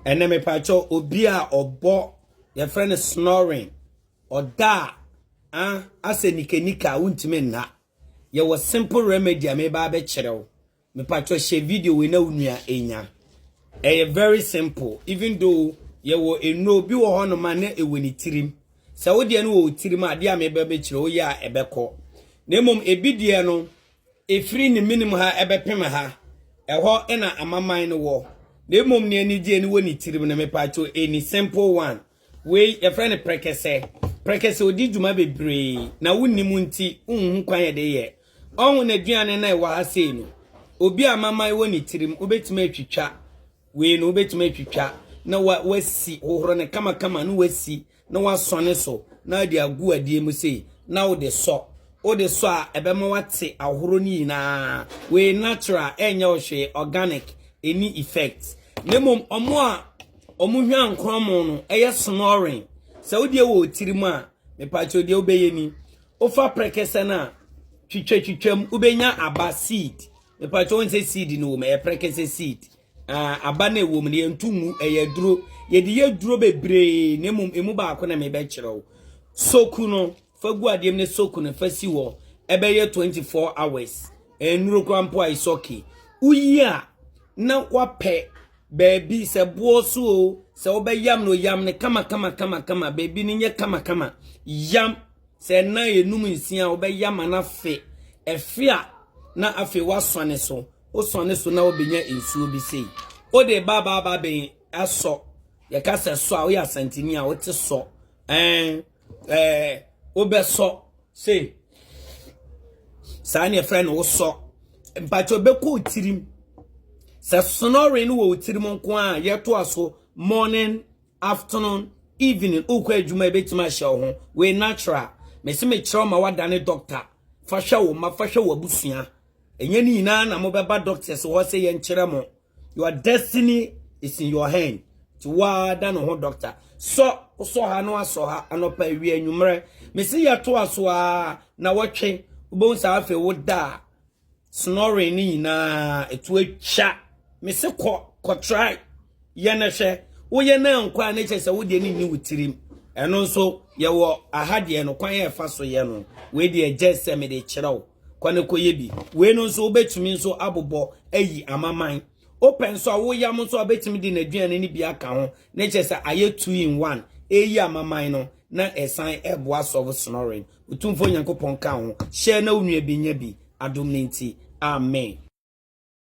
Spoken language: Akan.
ene me pacho obi a obo your friend is snoring or da ase nika untime na ye was simple remedy a me ba be kire me pacho share video we na unua enya very simple even though ye wo eno bi wo hono ma na eweni tirim se wo de no wo tirim ade a me ba be kire wo ya ebekọ na mom ebidie no efiri ni minimum ha ebepem ha eho ena amaman no wo na mom ne ani die ni woni tirim na me pacho any simple one we your friend prekese odi djuma bebre na wonnim nti unhu kwan ye de ye onwu na duane na ewa ha sei no obi amaman woni tirim obetima atwitwa we no obetima atwitwa na wasi hohoro ne kama no wasi na wasone so na de agu adie mu sei na wo de so a ebema wate ahoro ni na we natural enya ohwe organic any effect nemom omuhwa ankromo no eye snoring Saudi wo tirimu a me pacho de obeye ni ofa prekese na twitwam ubenya aba seed me pacho won seed no me prekese seed aba na ewo me ntumu eye duro ye de ye duro bebre nemum emu ba akọ na me be kirewo soku no fagu adiem ne soku no fasi wo ebeye 24 hours enuro kwampo ai soki uyi a na wape baby se boso o se obeyam no yam ne kama baby ni nye kama yam se na enum nsia obeyam na fe efia na afe wasone so o sone so na obenya ensuo bi sei o de baba ben aso ye ka se so a o ya santini a o te so obeso sei sa ne friend wo so mpacho be ko tirim se snoring wo tirim nko a ye to aso morning afternoon evening okwa adwuma ebetima hye ho we natural me se me kire ma wadane doctor fa hwe wo ma fa hwe wo abusua enye ni nyina na mo beba doctors wo se ye nkire mo your destiny is in your hand to wada no ho doctor so ha no aso ha anopa wi anwumre me se ye to aso a na wotwe ubon sa afa wo da snoring ni nyina etu atwa me se ko try ye na hwe wo ye na nkwa na che se wo de ni wutirim eno nso ye wo ahade no kwan ye fa so ye no we de jesse me de kirew kwane koye bi we no nso obetumi nso abobo ayi amaman open so wo yam nso obetumi de naduane ni bi aka ho na che se aye 2 in 1 eyi amaman no na esan eboa solve snoring utumfo nyankopon ka ho share na onua bi nya bi adom nti amen.